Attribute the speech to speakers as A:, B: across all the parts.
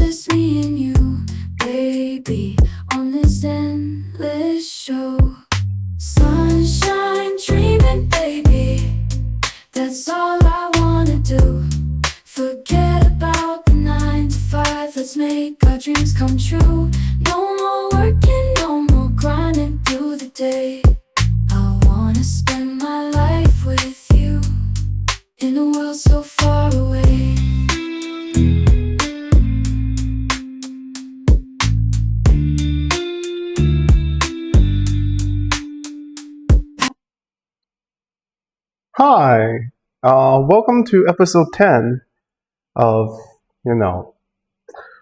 A: just me and you, baby, on this endless show. Sunshine dreaming, baby, that's all I wanna do. Forget about the 9 to 5, let's make our dreams come true. No more working, no more grinding through the day. I wanna spend my life with you in a world so far away.
B: Hi, welcome to episode 10 of,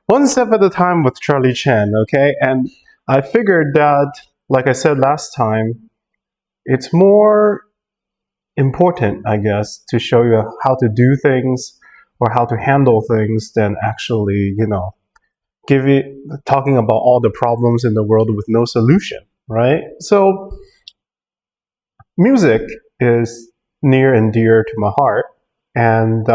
B: One Step at a Time with Charlie Chen, okay? And I figured that, like I said last time, it's more important, I guess, to show you how to do things or how to handle things than actually, talking about all the problems in the world with no solution, right? So, music is near and dear to my heart, and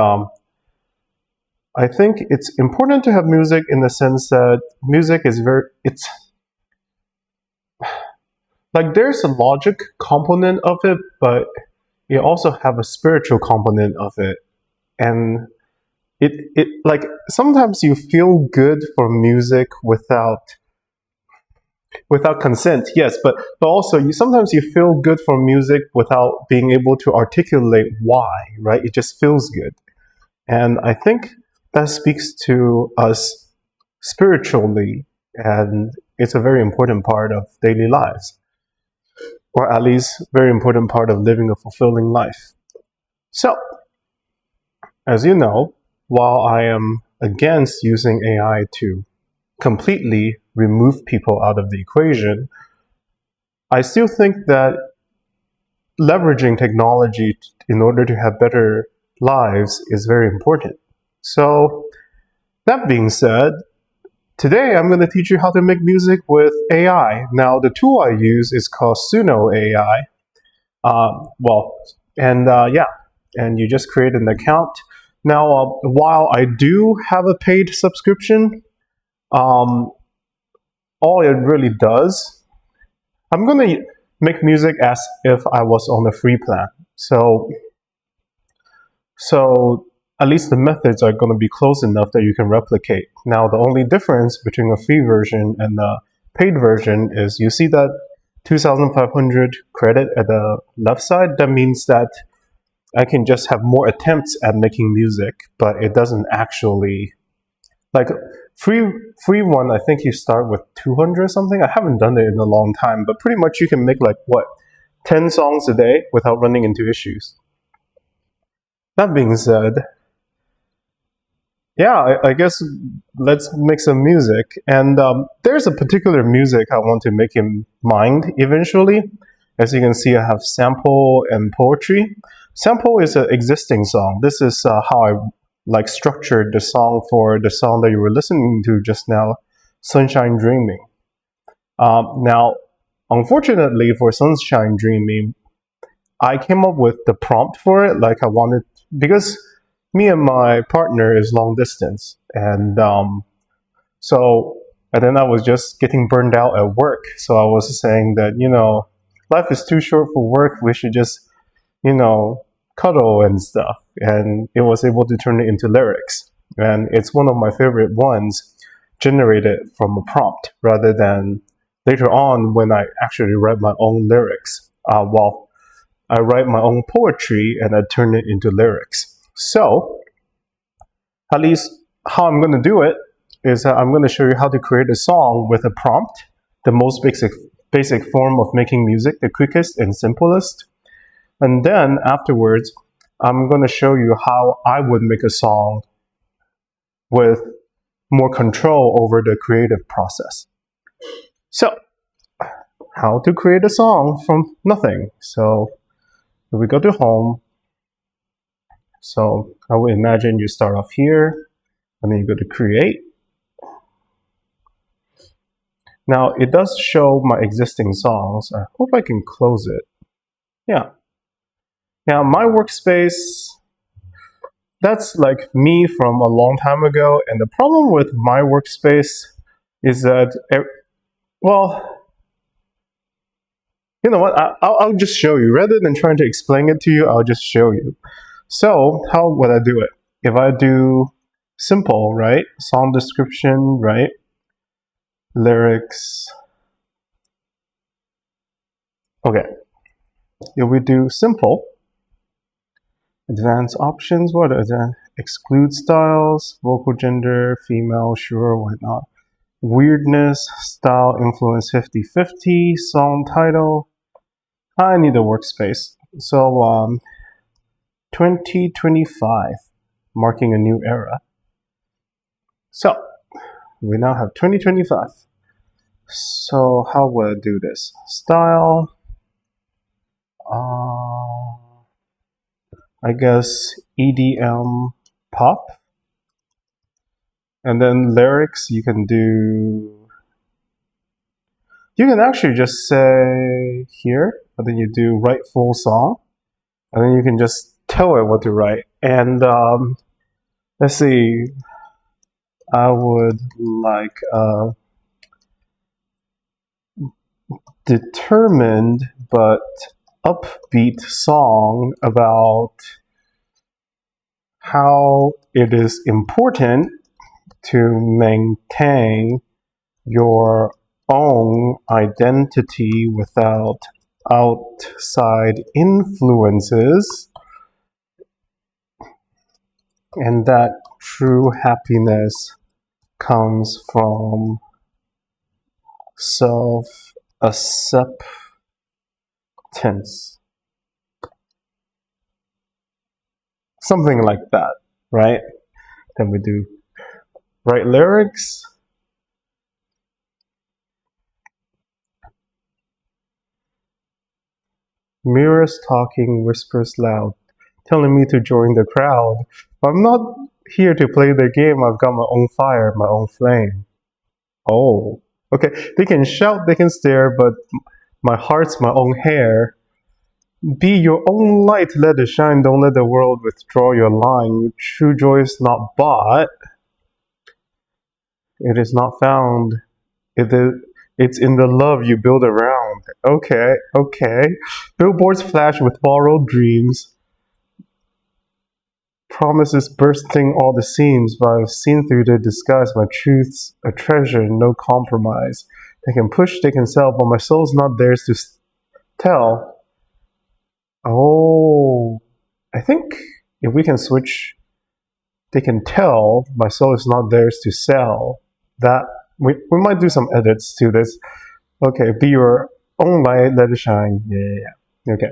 B: I think it's important to have music in the sense that music is it's like there's a logic component of it, but you also have a spiritual component of it. And it like sometimes you feel good for music without consent, yes, but also sometimes you feel good for music without being able to articulate why, right? It just feels good. And I think that speaks to us spiritually, and it's a very important part of daily lives, or at least very important part of living a fulfilling life. So, as you know, while I am against using AI to completely remove people out of the equation, I still think that leveraging technology in order to have better lives is very important. So, that being said, today I'm going to teach you how to make music with AI. Now, the tool I use is called Suno AI. And you just create an account. Now, while I do have a paid subscription, all it really does, I'm going to make music as if I was on a free plan. So at least the methods are going to be close enough that you can replicate. Now, the only difference between a free version and a paid version is you see that 2,500 credit at the left side. That means that I can just have more attempts at making music, but it doesn't actually, like, free one, I think you start with 200 or something. I haven't done it in a long time, but pretty much you can make 10 songs a day without running into issues. That being said, yeah, I guess let's make some music. And there's a particular music I want to make in mind eventually. As you can see, I have sample and poetry. Sample is an existing song. This is how I structured the song for the song that you were listening to just now, Sunshine Dreaming. Now, unfortunately for Sunshine Dreaming, I came up with the prompt for it. Because me and my partner is long distance, and then I was just getting burned out at work. So I was saying that life is too short for work. We should just cuddle and stuff. And it was able to turn it into lyrics, and it's one of my favorite ones generated from a prompt rather than later on when I actually write my own lyrics. I write my own poetry and I turn it into lyrics. So, at least how I'm going to do it is that I'm going to show you how to create a song with a prompt, the most basic form of making music, the quickest and simplest. And then afterwards, I'm going to show you how I would make a song with more control over the creative process. So, how to create a song from nothing. So, if we go to home, so I would imagine you start off here, and then you go to create. Now, it does show my existing songs. I hope I can close it. Yeah. Now, my workspace, that's like me from a long time ago. And the problem with my workspace is that, well, you know what? I'll just show you. Rather than trying to explain it to you, I'll just show you. So, how would I do it? If I do simple, right? Song description, right? Lyrics. Okay. If we do simple, advanced options, what are the exclude styles, vocal gender, female, sure, why not? Weirdness, style, influence 50-50, song title. I need a workspace. So, 2025, marking a new era. So, we now have 2025. So, how will I do this? Style, I guess EDM pop. And then lyrics, you can actually just say here, and then you do write full song, and then you can just tell it what to write. And let's see, I would like a determined but upbeat song about how it is important to maintain your own identity without outside influences, and that true happiness comes from self-acceptance. Something like that, right? Then we do write lyrics. Mirrors talking, whispers loud, telling me to join the crowd. I'm not here to play their game. I've got my own fire, my own flame. Oh, okay. They can shout, they can stare, but my heart's my own hair. Be your own light, let it shine. Don't let the world withdraw your line. True joy is not bought. It is not found. It's in the love you build around. Okay. Billboards flash with borrowed dreams. Promises bursting all the seams, but I've seen through the disguise. My truth's a treasure, no compromise. They can push, they can sell, but my soul's not theirs to tell. Oh, I think if we can switch, they can tell my soul is not theirs to sell. That we might do some edits to this. Okay, be your own light, let it shine. Yeah. Okay.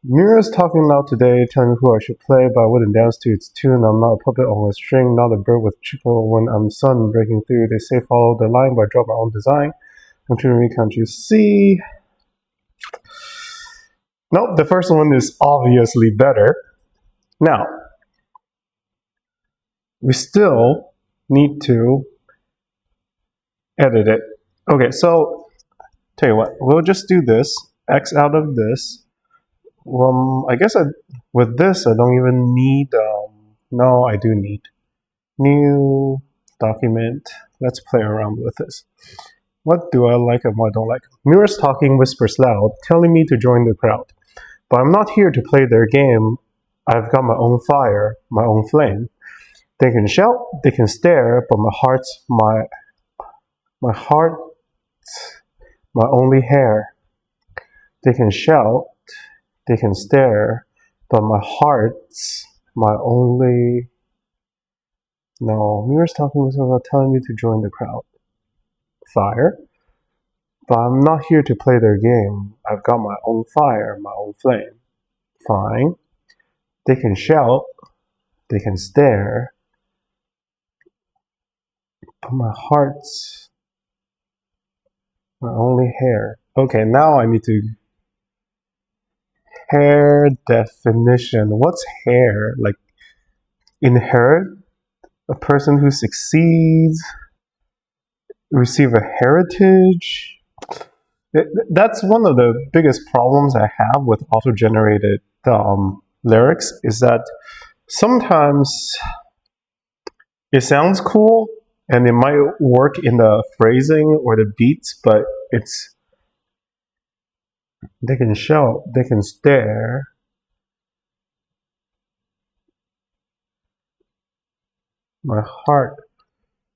B: Mirrors talking loud today, telling me who I should play, but I wouldn't dance to its tune. I'm not a puppet on a string, not a bird with chickle when I'm sun breaking through. They say follow the line, but I draw my own design. I'm trying to read, can't you see? Nope, the first one is obviously better. Now, we still need to edit it. Okay, so tell you what, we'll just do this, X out of this. I guess with this, I don't even need, no, I do need new document. Let's play around with this. What do I like and what I don't like? Mirrors talking, whispers loud, telling me to join the crowd. But I'm not here to play their game. I've got my own fire, my own flame. They can shout, they can stare, but my heart's my only hair. They can shout, they can stare, but my heart's my only... No, mirrors talking was about telling me to join the crowd. Fire. But I'm not here to play their game. I've got my own fire, my own flame. Fine. They can shout, they can stare, but my heart's my only hair. Okay, now I need to... Hair definition. What's hair? Like, inherit? A person who succeeds? Receive a heritage? That's one of the biggest problems I have with auto-generated lyrics, is that Sometimes it sounds cool and it might work in the phrasing or the beats, but it's they can shout, they can stare. My heart,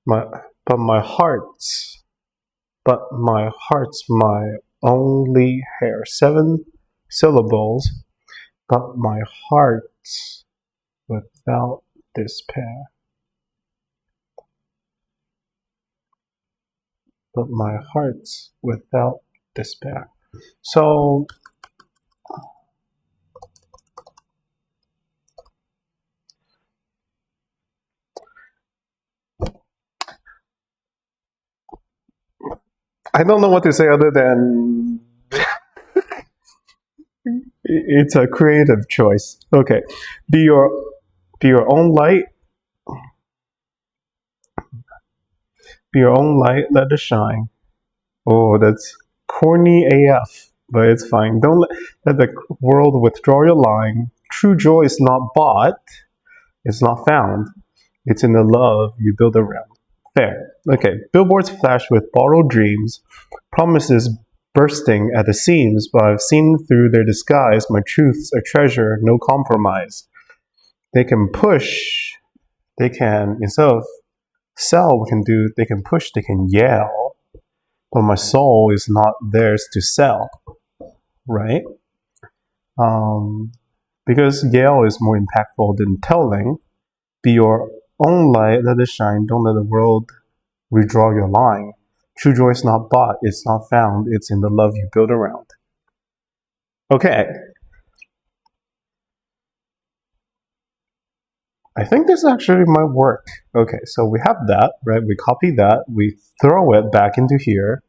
B: my but my heart's my only hair. 7 syllables, but my heart's without despair. But my heart's without despair. So I don't know what to say other than it's a creative choice. Okay, be your be your own light. Be your own light. Let it shine. Oh, that's corny AF, but it's fine. Don't let the world withdraw your line. True joy is not bought. It's not found. It's in the love you build around. Fair. Okay. Billboards flash with borrowed dreams, promises bursting at the seams, but I've seen through their disguise. My truth's a treasure, no compromise. They can push. They can, instead of sell, they can push, they can yell, but my soul is not theirs to sell, right? Because yell is more impactful than telling. Be your own light, let it shine. Don't let the world redraw your line. True joy is not bought, it's not found, it's in the love you build around. Okay. I think this actually might work. Okay, so we have that, right? We copy that, we throw it back into here,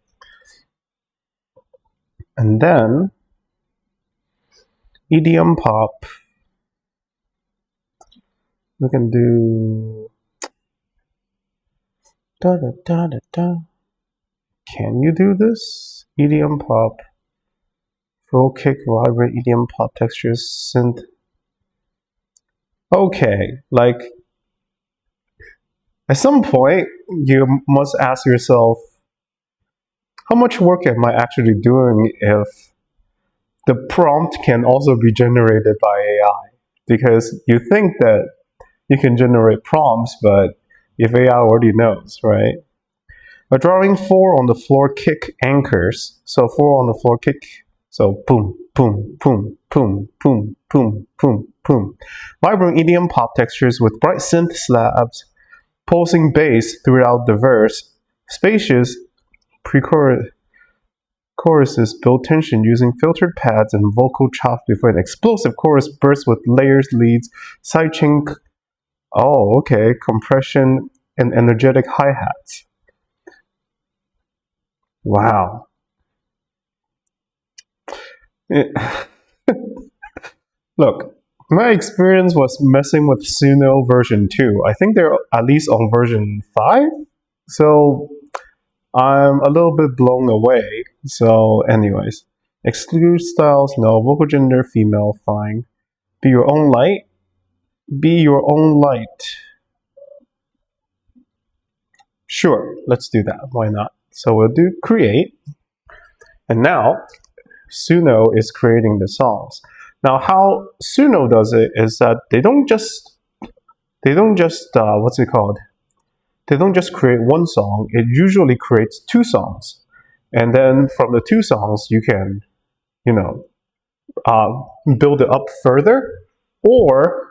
B: and then EDM pop. We can do da da da da da. Can you do this? EDM pop, full kick, vibrant EDM pop textures, synth. Okay, like at some point you must ask yourself, how much work am I actually doing if the prompt can also be generated by AI? Because you think that you can generate prompts, but if AI already knows, right? A drawing 4 on the floor kick anchors. So 4 on the floor kick. So boom, boom, boom, boom, boom, boom, boom, boom. Vibrant EDM pop textures with bright synth slabs, pulsing bass throughout the verse. Spacious choruses build tension using filtered pads and vocal chops before an explosive chorus bursts with layers, leads, sidechain. Oh, okay. Compression and energetic hi-hats. Wow. Look, my experience was messing with Suno version 2. I think they're at least on version 5. So I'm a little bit blown away. So, anyways, exclude styles, no. Vocal gender, female, fine. Be your own light. Be your own light. Sure, let's do that. Why not? So we'll do create. And now Suno is creating the songs. Now, how Suno does it is that they don't just what's it called? They don't just create one song. It usually creates 2 songs, and then from the 2 songs you can, you know, build it up further, or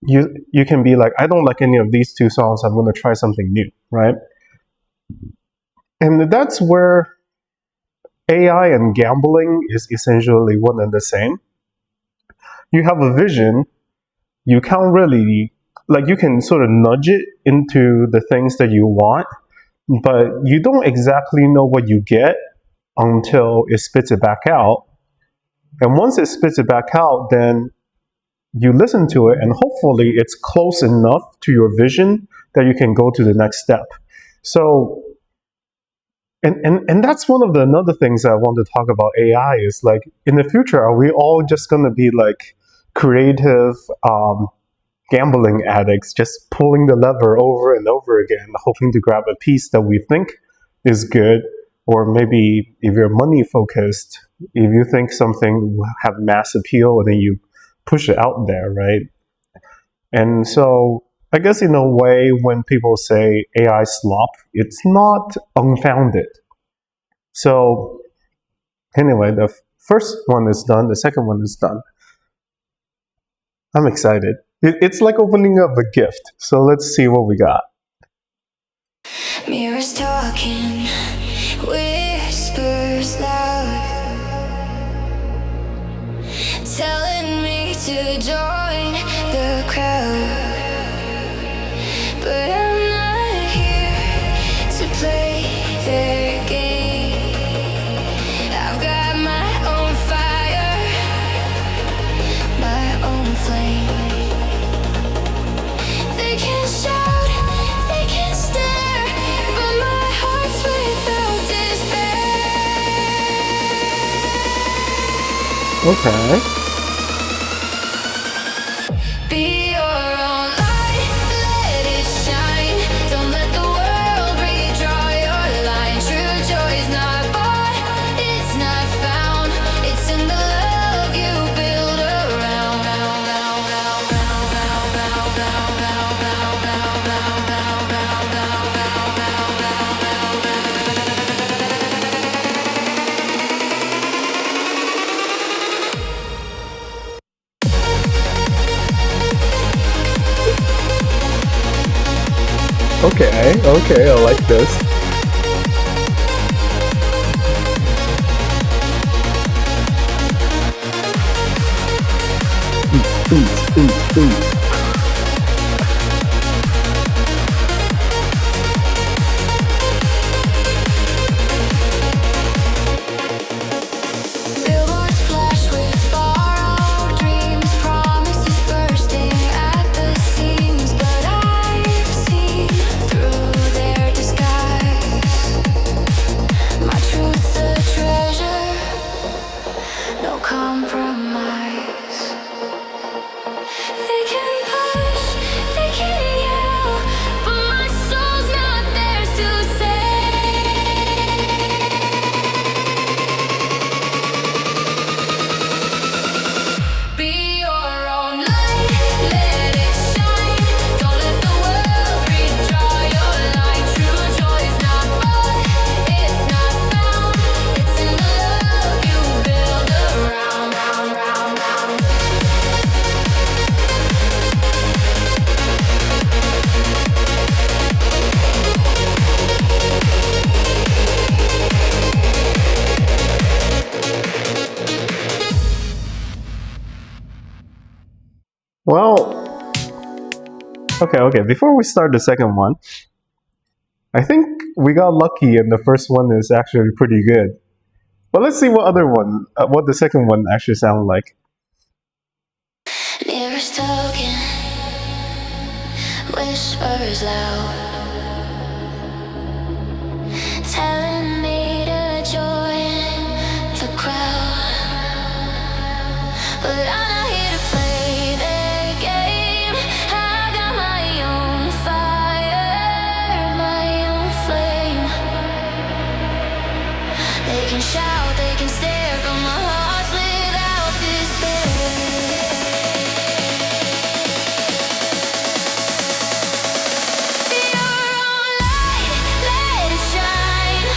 B: you can be like, I don't like any of these 2 songs. I'm going to try something new, right? And that's where AI and gambling is essentially one and the same. You have a vision, you can't really, like, you can sort of nudge it into the things that you want, but you don't exactly know what you get until it spits it back out. And once it spits it back out, then you listen to it, and hopefully it's close enough to your vision that you can go to the next step. So, and that's one of the another things I want to talk about AI is, like, in the future, are we all just going to be like creative gambling addicts just pulling the lever over and over again, hoping to grab a piece that we think is good. Or maybe if you're money focused, if you think something will have mass appeal, and then you push it out there, right? And so I guess in a way, when people say AI slop, it's not unfounded. So anyway, the first one is done, the second one is done. I'm excited. It's like opening up a gift. So let's see what we got.
A: Mirrors talking, whispers loud, telling me to join the crowd. But I'm not here to play their game. I've got my own fire, my own flame. They can shout, they can stare, but my heart's without despair.
B: Okay.
A: Be your own light, let it shine. Don't let the world redraw your line. True joy is not bought, it's not found. It's in the love you build around.
B: Okay, I like this. Ooh.
A: Billboards flash with borrowed dreams, promises bursting at the seams. But I've seen through their disguise. My truth's a treasure, no compromise. They can push, they can yell, but my soul's not theirs to say. Be your own light, let it shine. Don't let the world redraw your line. True joy's not bought, it's not found. It's in the love you build around.
B: Well, okay. Before we start the second one, I think we got lucky, and the first one is actually pretty good. But let's see what what the second one actually sounds like.
A: Mirrors talking, whispers loud, telling me to join the crowd. But I'm not here to play their game. I got my own fire, my own flame. They can shout, they can stare, but my heart's without despair. Be your own light, let it shine.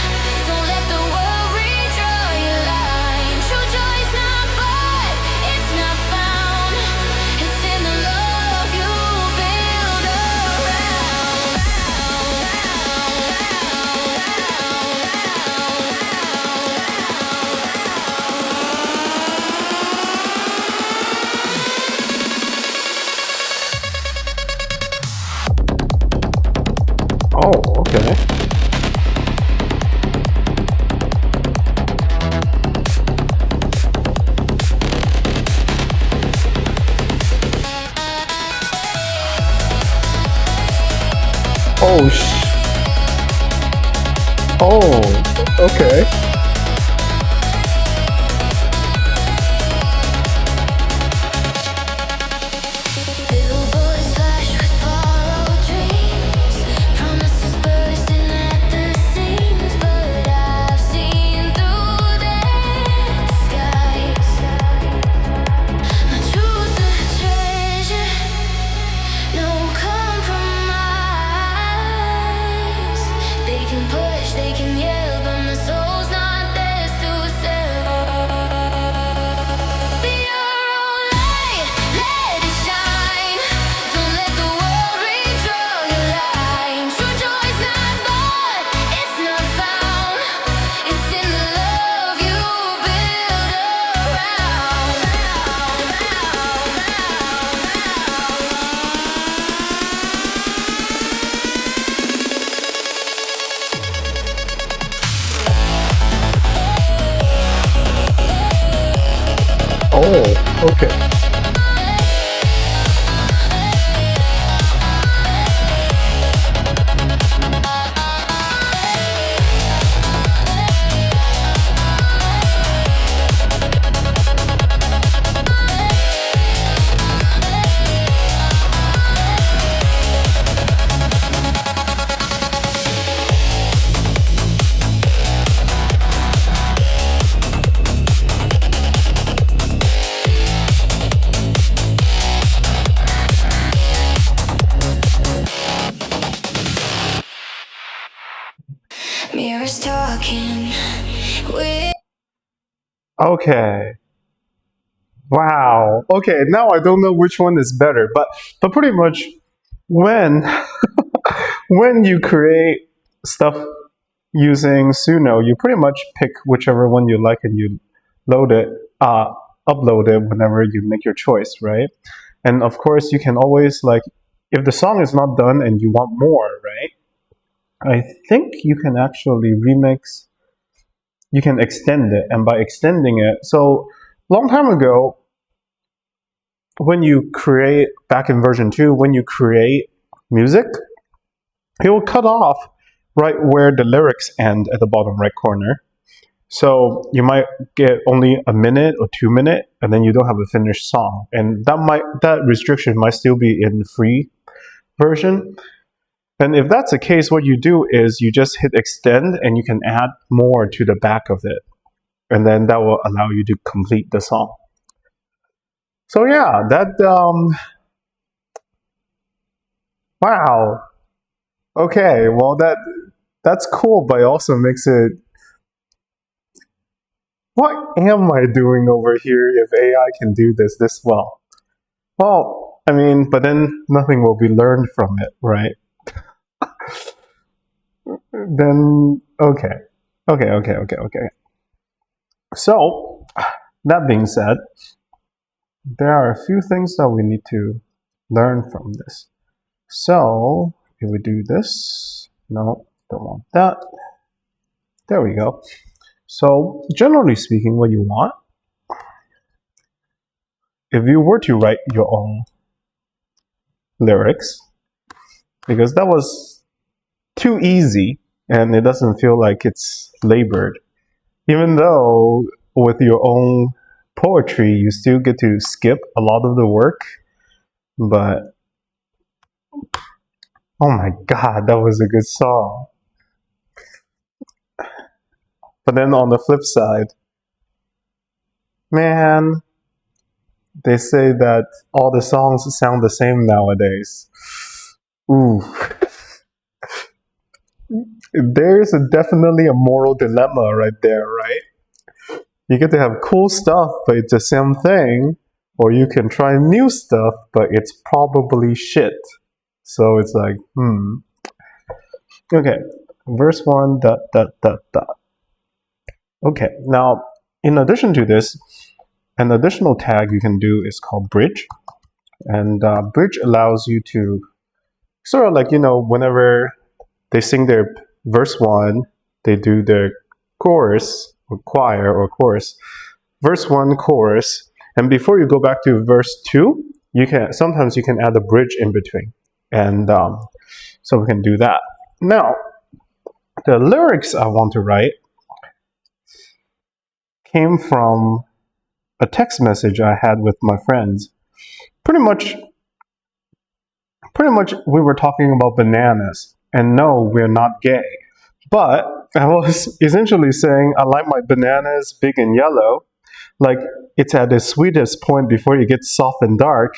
A: Don't let the world redraw your line. True joy's not bought, it's not found. It's in the love you build around.
B: Oh, okay. Oh, okay.
A: Billboards
B: Okay.
A: Mirrors talking with.
B: Okay. Wow. Okay, now I don't know which one is better, but pretty much when when you create stuff using Suno, you pretty much pick whichever one you like and you load it, upload it whenever you make your choice, right? And of course, you can always like, if the song is not done and you want more, right? I think you can actually remix. You can extend it, and by extending it, so long time ago, when you create back in version 2, when you create music, it will cut off right where the lyrics end at the bottom right corner. So you might get only a minute or 2 minutes, and then you don't have a finished song. And that restriction might still be in free version. And if that's the case, what you do is you just hit extend, and you can add more to the back of it, and then that will allow you to complete the song. So yeah, wow. Okay, well that's cool, but it also makes it. What am I doing over here if AI can do this well? Well, I mean, but then nothing will be learned from it, right? Then okay. So that being said, there are a few things that we need to learn from this. So if we do this, no, don't want that. There we go. So generally speaking, what you want, if you were to write your own lyrics, because that was too easy and it doesn't feel like it's labored, even though with your own poetry you still get to skip a lot of the work, but oh my god, that was a good song. But then on the flip side, man, they say that all the songs sound the same nowadays. Ooh, there's definitely a moral dilemma right there, right? You get to have cool stuff, but it's the same thing, or you can try new stuff, but it's probably shit. So it's like, Okay, verse 1, dot, dot, dot, dot. Okay, now, in addition to this, an additional tag you can do is called bridge. And bridge allows you to sort of like, whenever they sing their verse 1, they do their chorus, or choir, or chorus. Verse 1, chorus. And before you go back to verse 2, sometimes you can add a bridge in between. And so we can do that. Now, the lyrics I want to write came from a text message I had with my friends. Pretty much we were talking about bananas. And no, we're not gay. But I was essentially saying I like my bananas big and yellow. Like it's at its sweetest point before it gets soft and dark.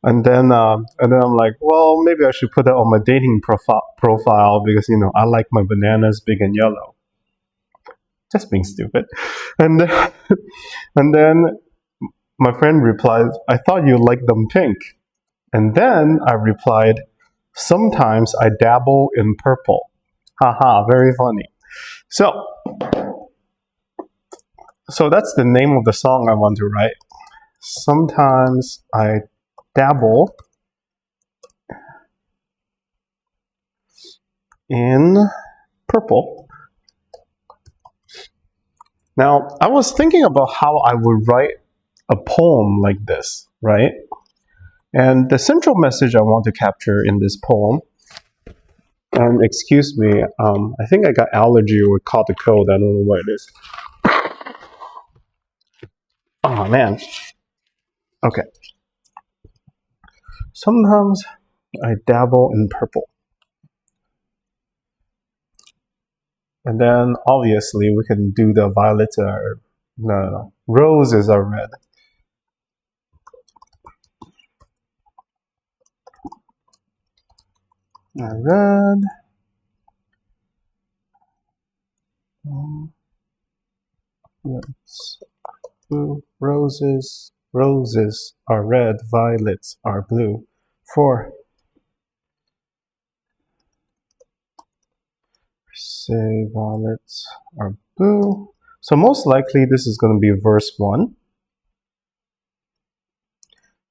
B: And then I'm like, well, maybe I should put that on my dating profile because I like my bananas big and yellow. Just being stupid. And and then my friend replied, I thought you liked them pink. And then I replied, sometimes I dabble in purple. Haha, very funny. So that's the name of the song I want to write. Sometimes I dabble in purple. Now, I was thinking about how I would write a poem like this, right? And the central message I want to capture in this poem, and excuse me, I think I got allergy or caught the cold. I don't know what it is. Oh man. Okay. Sometimes I dabble in purple. And then obviously we can do the violets are no, roses are red. Red. Violets, blue. Roses are red. Violets are blue. 4. Say violets are blue. So most likely this is going to be verse 1.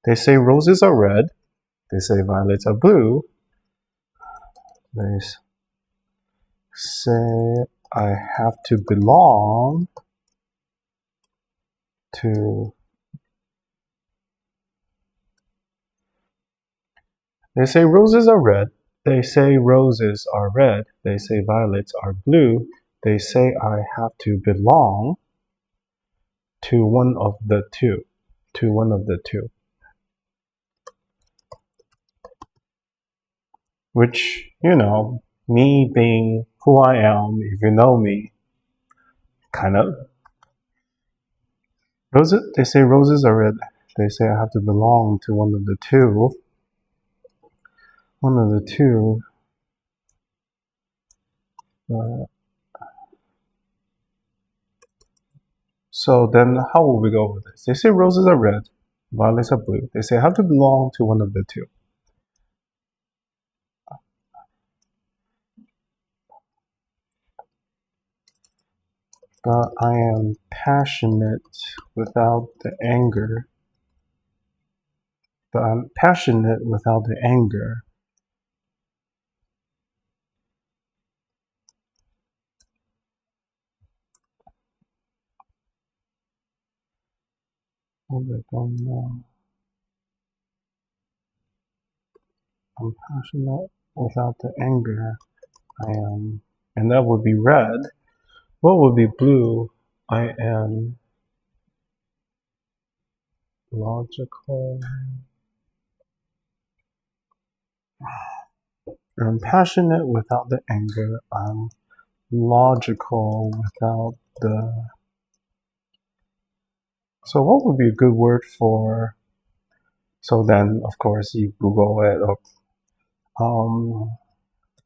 B: They say roses are red. They say violets are blue. They say I have to belong to. They say roses are red. They say roses are red. They say violets are blue. They say I have to belong to one of the two. To one of the two. Which, me being who I am, if you know me, kind of. Roses, they say roses are red. They say I have to belong to one of the two. One of the two. So then how will we go with this? They say roses are red, violets are blue. They say I have to belong to one of the two. But I am passionate without the anger. But I'm passionate without the anger. Oh, I don't know. I'm passionate without the anger. I am, and that would be red. What would be blue? I am logical. I'm passionate without the anger. I'm logical without the. So what would be a good word for? So then, of course, you Google it.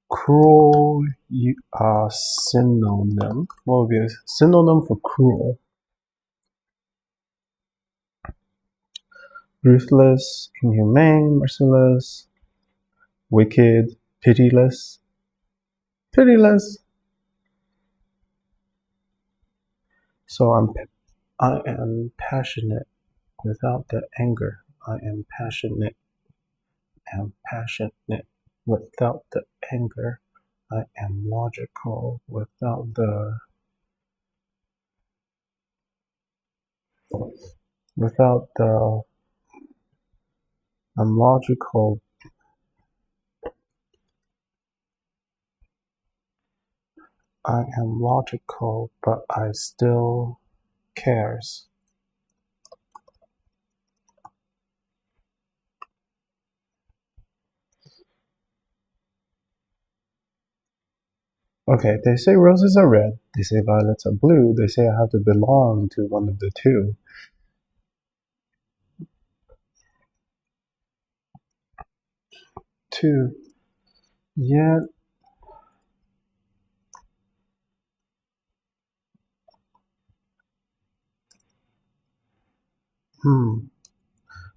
B: Cruel synonym. What would be a synonym for cruel? Ruthless, inhumane, merciless, wicked, pitiless. Pitiless. So I am passionate without the anger. I am passionate. Am passionate without the anger. I am logical without the. I'm logical. I am logical, but I still cares. Okay, they say roses are red. They say violets are blue. They say I have to belong to one of the two. Two. Yet.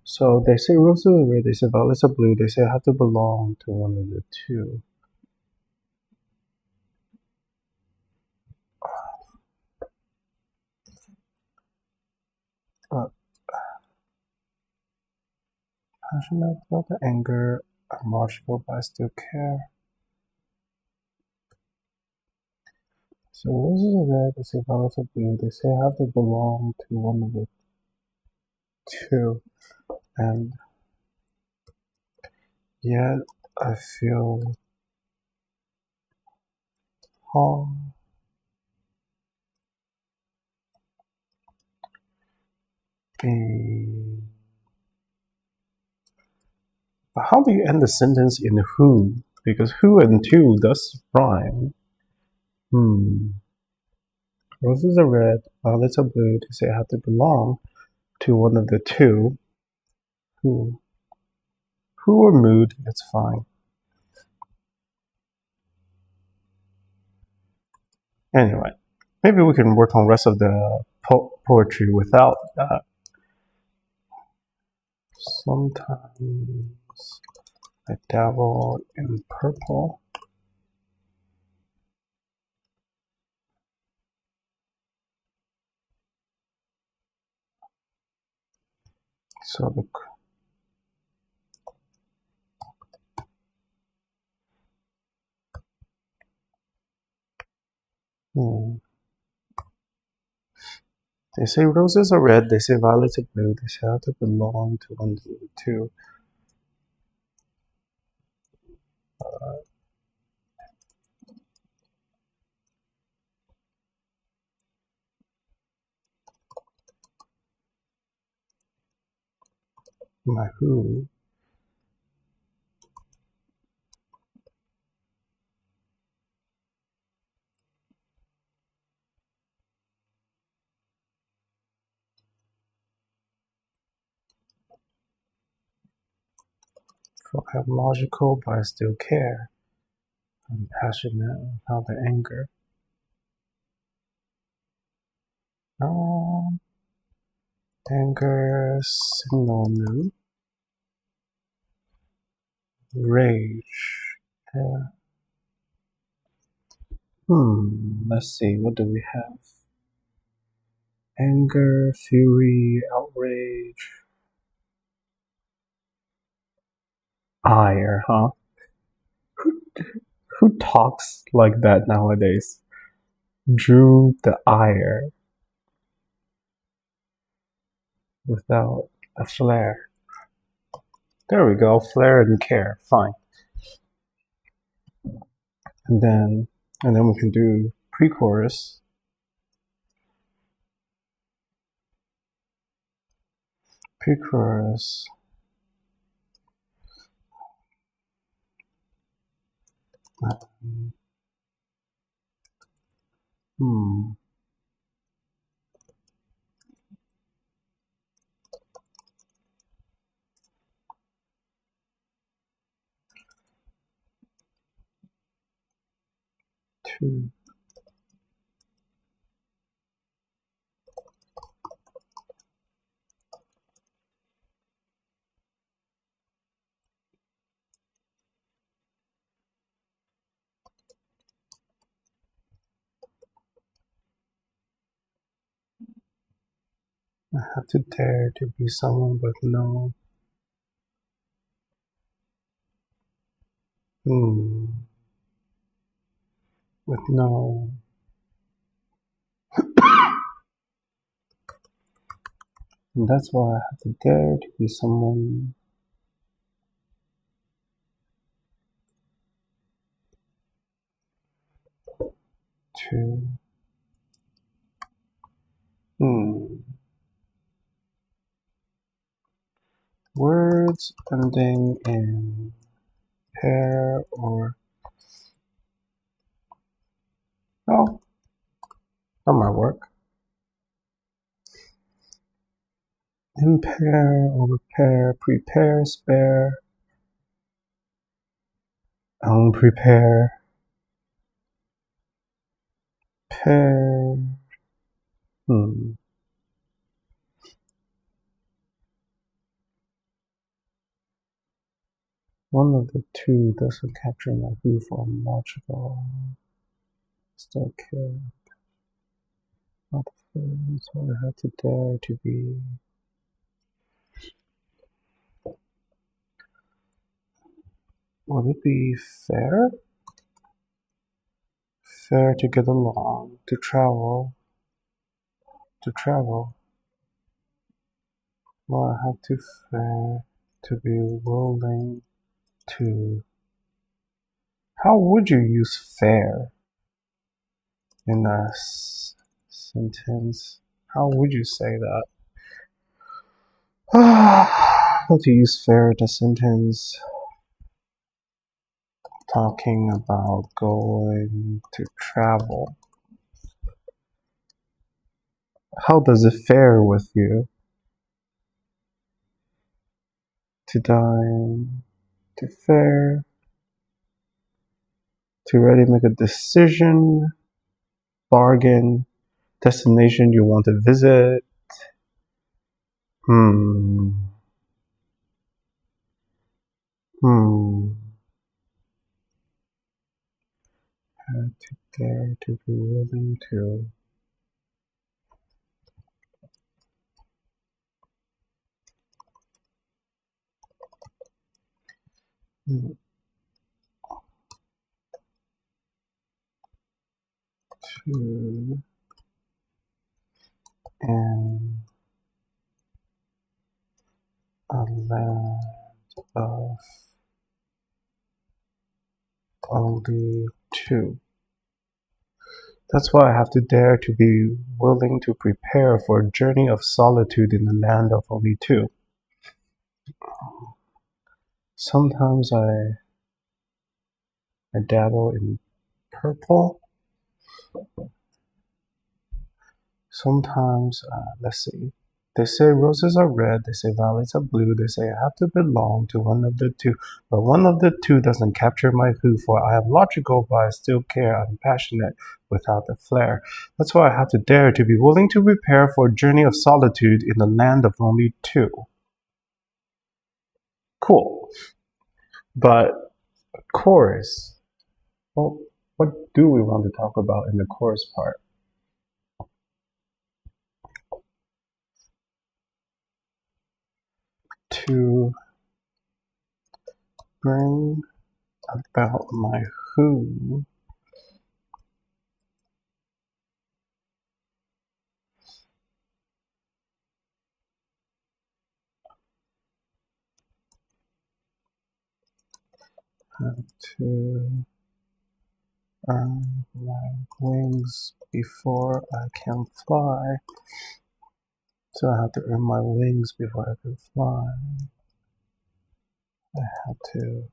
B: So they say roses are red. They say violets are blue. They say I have to belong to one of the two. But passionate about the anger. I'm logical, but I still care. So roses are red. They say violets are blue. They say I have to belong to one of the. two, and yet I feel home. But how do you end the sentence in who? Because who and two does rhyme. Roses are red, violets are blue. To say I have to belong to one of the two. Who? Who or mood? It's fine. Anyway, maybe we can work on the rest of the poetry without that. Sometimes I dabble in purple. So the hmm. They say roses are red, they say violets are blue, they say I have to belong to one of the two. My who? So I'm logical, but I still care. I'm passionate without the anger. Um, anger, synonym, rage. Uh, let's see, what do we have? Anger, fury, outrage, ire, huh? Who, who talks like that nowadays? Drew the ire without a flare. There we go, flare and care, fine. And then we can do pre-chorus. Pre-chorus. Hmm. Two. I have to dare to be someone with no. With no. And that's why I have to dare to be someone. To. Words ending in pair or. Oh, that might work. Impair, overpair, prepare, spare, unprepare, pair. One of the two doesn't capture my who for logical. Still care. Not the first, so I have to dare to be. Would it be fair? Fair to get along, to travel, Well, I have to fair to be willing to. How would you use fair in a sentence? How would you say that? How to use fair in a sentence? Talking about going to travel. How does it fare with you? To dine, to fare, to ready make a decision, bargain, destination you want to visit. Hmm. Hmm. Had to dare to be willing to. To in a land of only two. That's why I have to dare to be willing to prepare for a journey of solitude in a land of only two. Sometimes I dabble in purple. Sometimes, let's see. They say roses are red, they say violets are blue, they say I have to belong to one of the two, but one of the two doesn't capture my who, for I am logical, but I still care, I'm passionate without the flair. That's why I have to dare to be willing to prepare for a journey of solitude in a land of only two. Cool. But chorus. Well, what do we want to talk about in the chorus part? To bring about my who. Have to earn my wings before I can fly. So I have to earn my wings before I can fly. I have to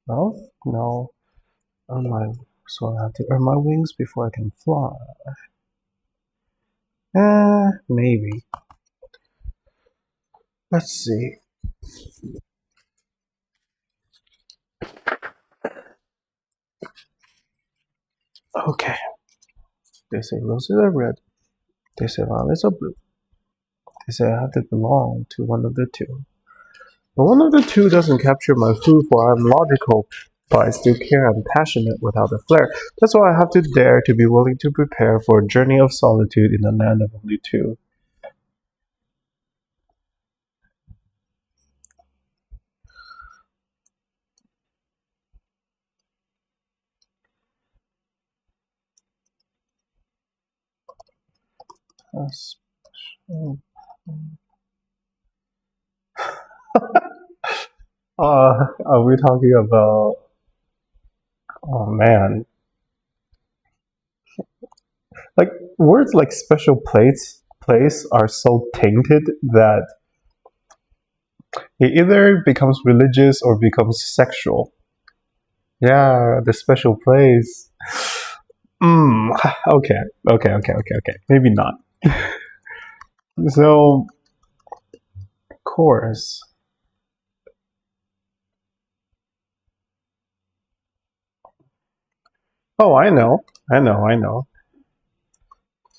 B: love? No. Earn my so I have to earn my wings before I can fly. Maybe. Let's see. Okay. They say roses are red. They say violets are blue. They say I have to belong to one of the two. But one of the two doesn't capture my who, for I'm logical, but I still care, I'm passionate without a flair. That's why I have to dare to be willing to prepare for a journey of solitude in a land of only two. That's- are we talking about? Oh man, like words like special place are so tainted that it either becomes religious or becomes sexual. Yeah, the special place. Mm, okay. Maybe not. So, chorus. Oh, I know.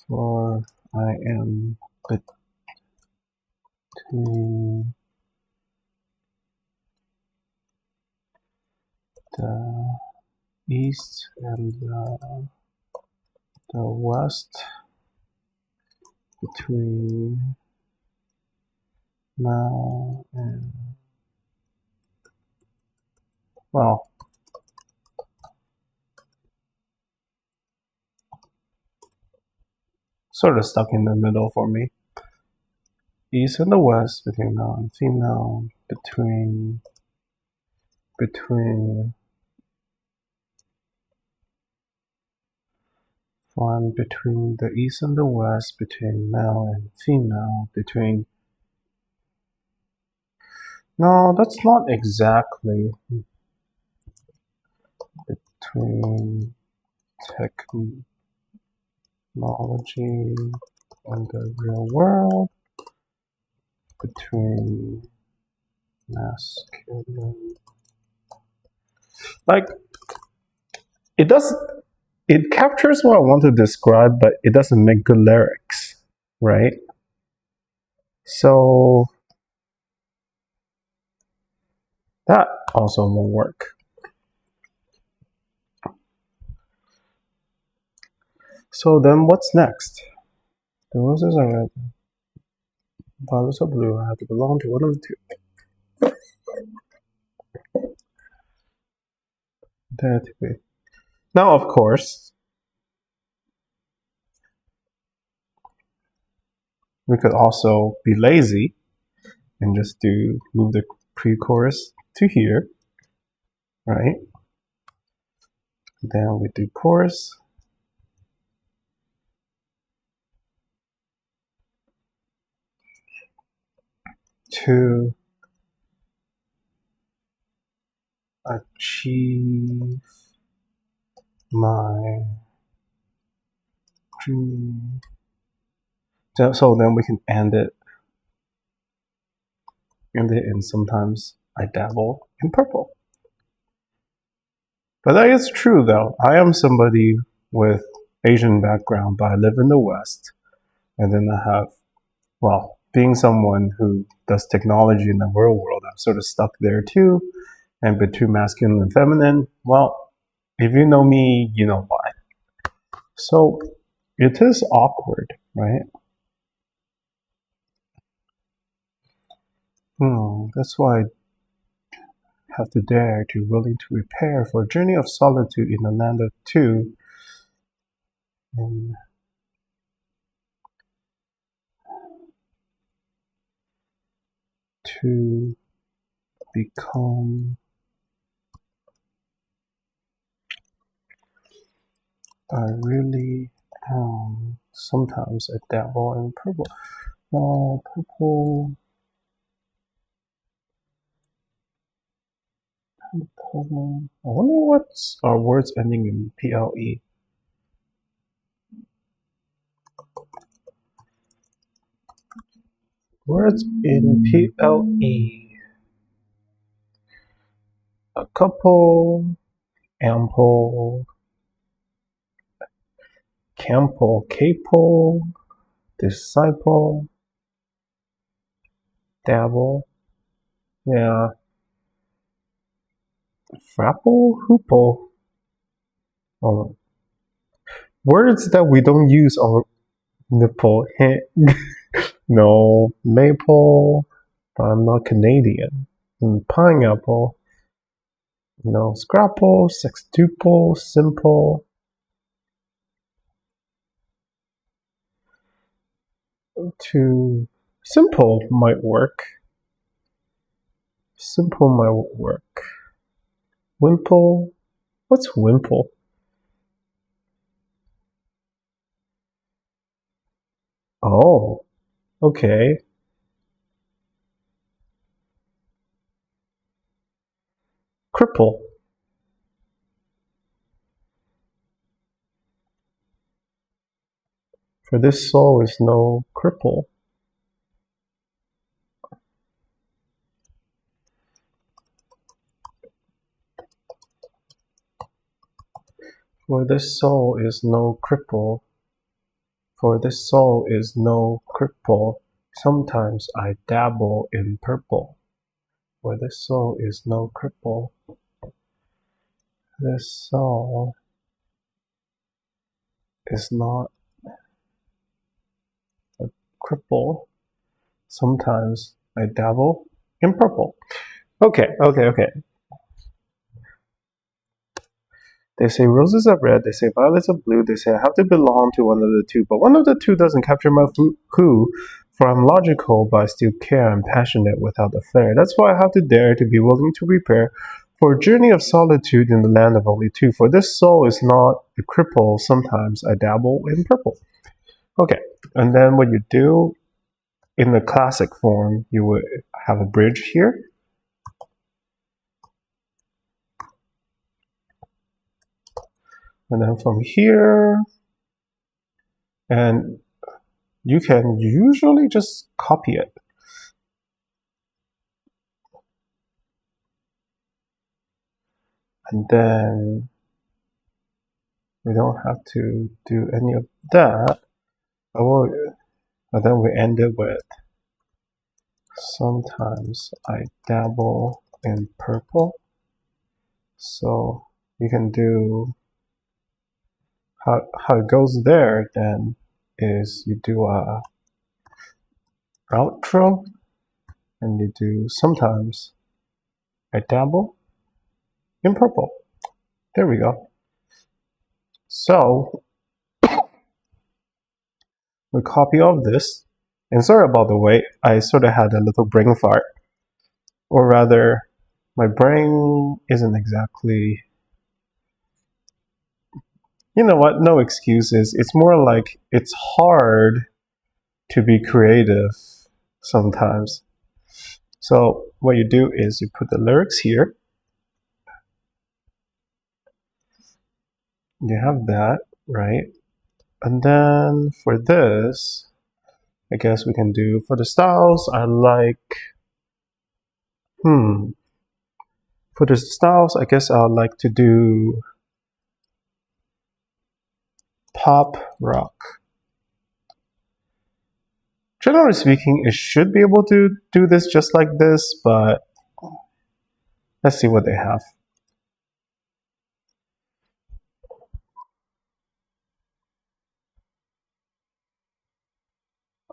B: For I am between the east and the west, between now and well, sort of stuck in the middle for me. East and the west, between male and female, between one between the east and the west, between male and female, between. No, that's not exactly between technology and the real world, between masculine. Like, it does. It captures what I want to describe, but it doesn't make good lyrics, right? So that also won't work. So then what's next? The roses are red, violets are blue. I have to belong to one of the two. Dare to be. Now, of course, we could also be lazy and just move the pre-chorus to here, right? Then we do chorus. To achieve my dream. So then we can end it, and sometimes I dabble in purple. But that is true, though. I am somebody with Asian background, but I live in the West. And then I have, well, being someone who does technology in the real world, I'm sort of stuck there too. And between masculine and feminine, well, if you know me, you know why. So it is awkward, right? That's why I have to dare to willing to prepare for a journey of solitude in the land of two. And to become I really am. Sometimes I dabble in purple. Oh, purple. Purple. I wonder what's our words ending in PLE. Words in PLE. A couple, ample, cample, capel, disciple, dabble. Yeah. Frapple, hoople. Oh. Words that we don't use on nipple. No, maple, but I'm not Canadian. Pineapple. No, scrapple, sextuple, simple. To simple might work. Simple might work. Wimple. What's wimple? Oh, okay. Cripple. For this soul is no cripple. For this soul is no cripple. For this soul is no cripple. Sometimes I dabble in purple. For this soul is no cripple. This soul is not a cripple. Sometimes I dabble in purple. Okay. They say roses are red, they say violets are blue, they say I have to belong to one of the two, but one of the two doesn't capture my who, for I'm logical, but I still care, I'm passionate without a flair. That's why I have to dare to be willing to prepare for a journey of solitude in the land of only two. For this soul is not a cripple, sometimes I dabble in purple. Okay, and then what you do in the classic form, you would have a bridge here. And then from here, and you can usually just copy it. And then we don't have to do any of that. And then we end it with sometimes I dabble in purple. So you can do how it goes there then is you do a outro and you do sometimes I dabble in purple. There we go. So we copy all of this, and sorry about the wait, I sort of had a little brain fart, or rather my brain isn't exactly, you know what, no excuses. It's more like it's hard to be creative sometimes. So what you do is you put the lyrics here. You have that, right? And then for this, I guess we can do, for the styles, I like, for the styles, I guess I'd like to do pop rock. Generally speaking, it should be able to do this just like this, but let's see what they have.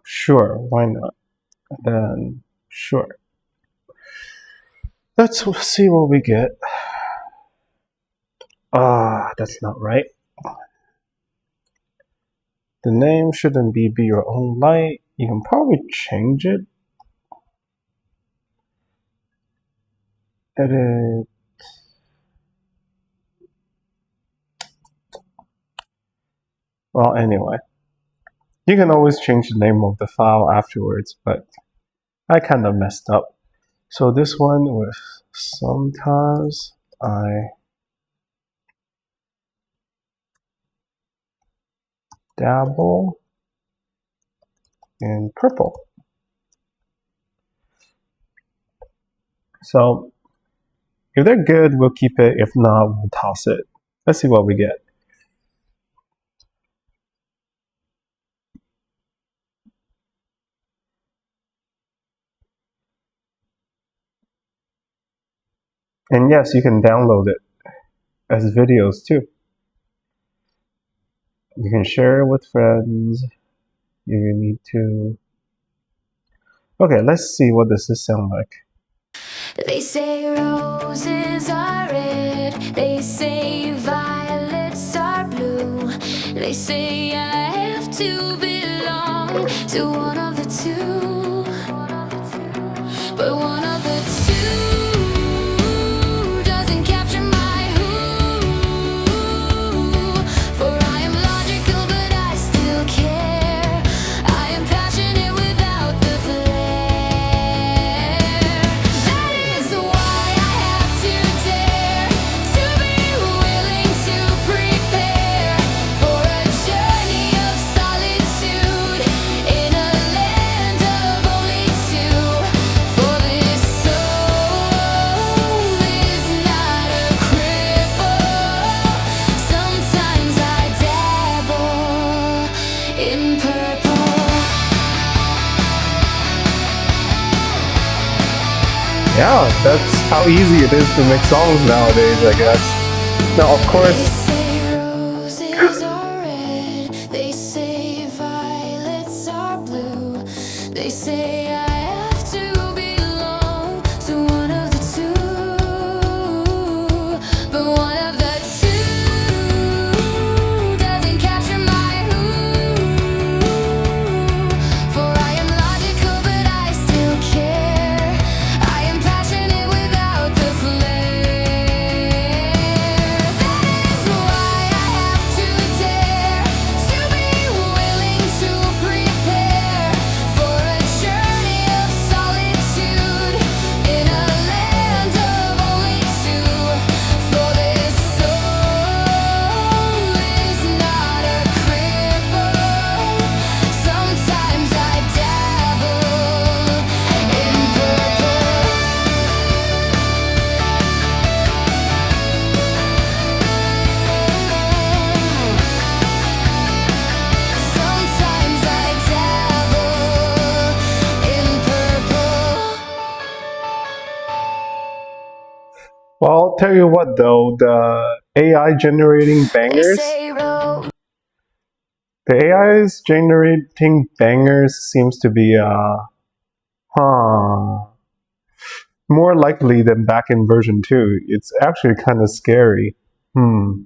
B: Sure, why not? Then, sure. Let's see what we get. That's not right. The name shouldn't be Your Own Light. You can probably change it. Edit. Well, anyway. You can always change the name of the file afterwards, but I kind of messed up. So this one was sometimes I dabble in purple. So if they're good, we'll keep it. If not, we'll toss it. Let's see what we get. And yes, you can download it as videos too. You can share it with friends. You need to. Okay, let's see what does this sound like.
A: They say roses are red, they say violets are blue. They say I have to belong to one of the two, but one of the two doesn't capture my who. For I am logical, but I still care. I am passionate without the flair. That is why I have to dare to be willing to prepare for a journey of solitude in a land of only two. For this soul is not a cripple. Sometimes I dabble in purple.
B: Yeah, that's how easy it is to make songs nowadays, I guess. Now, of
A: They
B: course,
A: say roses are red, they say violets are blue. They say I have to belong to one of the two, but one of the two
B: Well, I'll tell you what though, the AI generating
A: They
B: bangers,
A: say roll.
B: the AI's generating bangers seems to be huh, more likely than back in version 2. It's actually kind of scary. Hmm.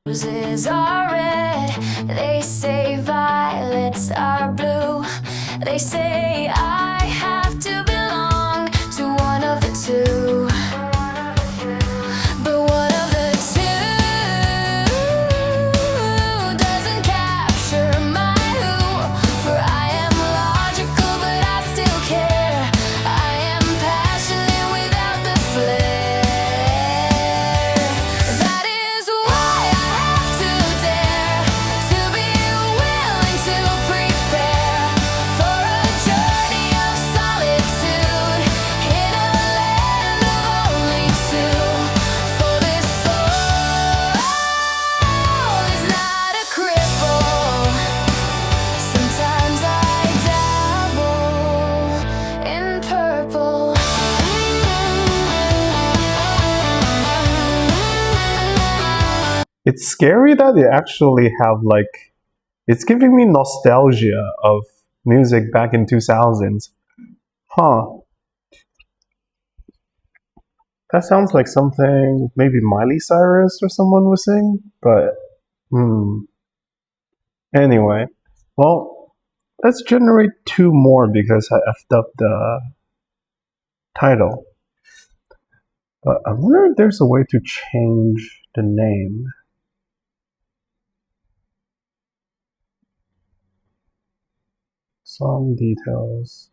A: Roses are red, they say violets are blue. They say I have to belong to one of the two. But one of the two doesn't capture my who. For I am logical, but I still care. I am passionate without the flair. That is why I have to dare to be willing to prepare for a journey of solitude in a land of only two. For this soul is not a cripple. Sometimes I dabble in purple.
B: It's scary that they actually have like, it's giving me nostalgia of music back in 2000s. Huh. That sounds like something maybe Miley Cyrus or someone was sing, but anyway. Well, let's generate two more because I effed up the title. But I wonder if there's a way to change the name. Song details.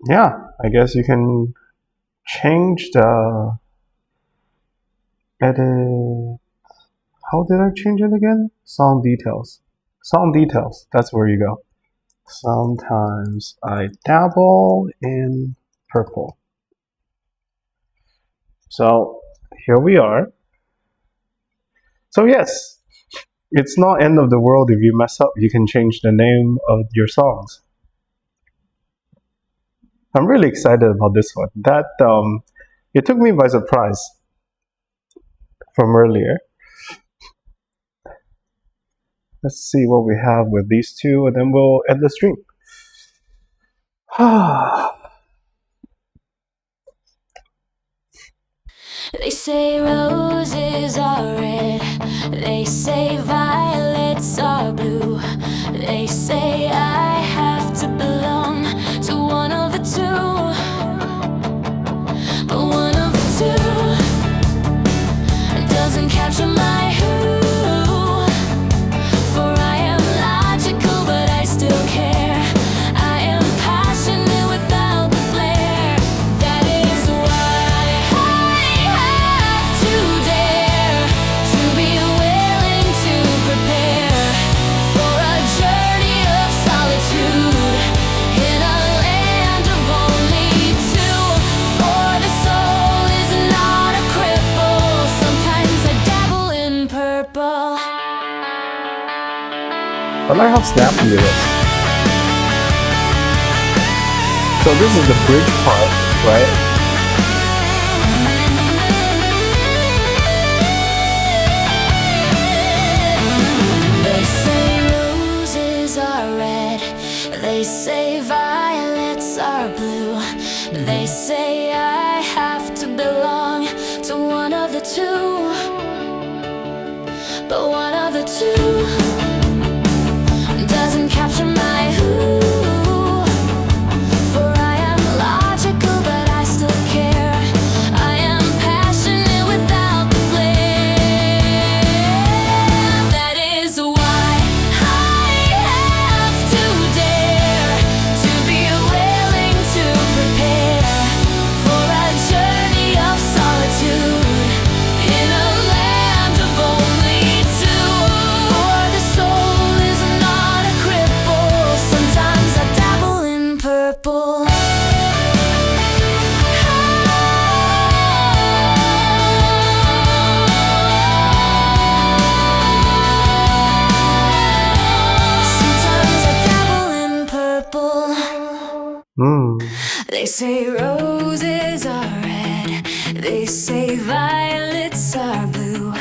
B: Yeah, I guess you can change the edit. How did I change it again? Song details. Song details. That's where you go. Sometimes I dabble in purple. So here we are. So yes, it's not end of the world if you mess up. You can change the name of your songs. I'm really excited about this one. That it took me by surprise from earlier. Let's see what we have with these two, and then we'll end the stream.
A: They say roses are red, they say violets are blue. They say I have to belong to one of the two. But one of the two doesn't capture my who. For I am logical, but I still care. I am passionate without the flair. That is why I have to dare to be willing to prepare for a journey of solitude in a land of only two. For the soul is not a cripple. Sometimes I dabble in purple.
B: I like how snappy it is. So this is the bridge part, right?
A: They say roses are red, they say violets are blue. They say I have to belong to one of the two. But one of the two doesn't capture my who. For I am logical, but I still care. I am passionate without the flair. That is why I have to dare to be willing to prepare for a journey of solitude in a land of only two. say roses are red, they say violets are blue,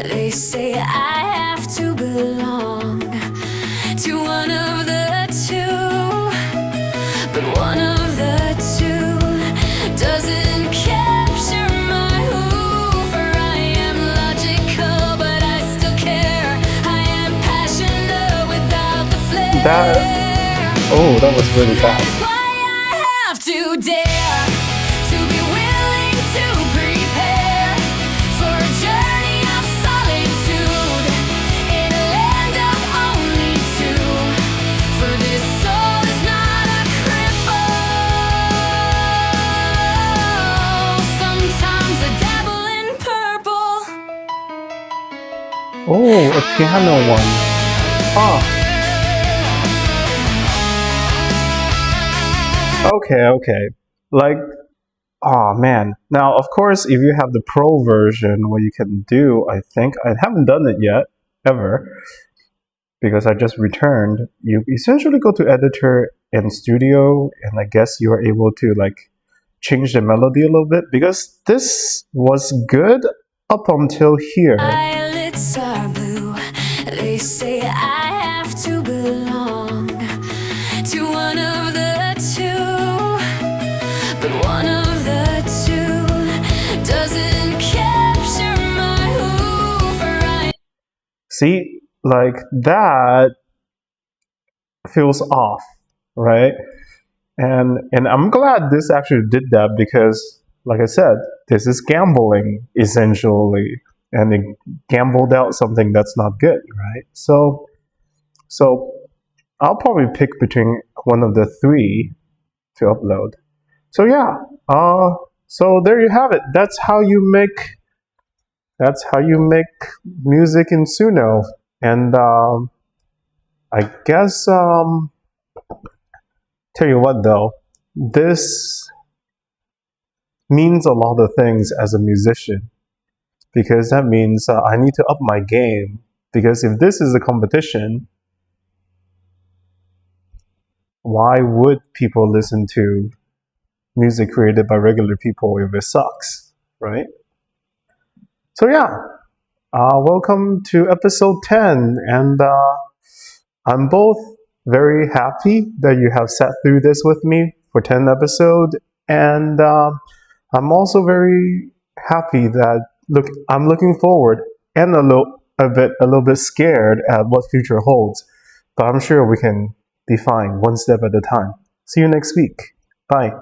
A: they say I have to belong to one of the two, but one of the two doesn't capture my who, for I am logical but I still care, I am passionate without the flair.
B: That was really bad.
A: That's why I have to dare to be willing to prepare for a journey of solitude in a land of only two. For this soul is not a cripple. Sometimes I dabble in purple.
B: Oh, a piano one. Ah. Okay. Like, oh man. Now, of course, if you have the pro version, what you can do, I think, I haven't done it yet, ever, because I just returned. You essentially go to editor and studio, and I guess you are able to like change the melody a little bit, because this was good up until here.
A: Violets are blue, they say I have to belong to one of the two, but one of the two doesn't capture my who, for I.
B: See, like that feels off, right? And I'm glad this actually did that, because like I said, this is gambling essentially, and it gambled out something that's not good, right? So I'll probably pick between one of the three to upload. So yeah, so there you have it. That's how you make music in Suno. And I guess tell you what though, this means a lot of things as a musician, because that means I need to up my game, because if this is a competition, why would people listen to music created by regular people if it sucks, right? So yeah, welcome to episode 10, and I'm both very happy that you have sat through this with me for 10 episodes, and I'm also very happy that I'm looking forward, and a little bit scared at what future holds, but I'm sure we can be fine one step at a time. See you next week. Bye.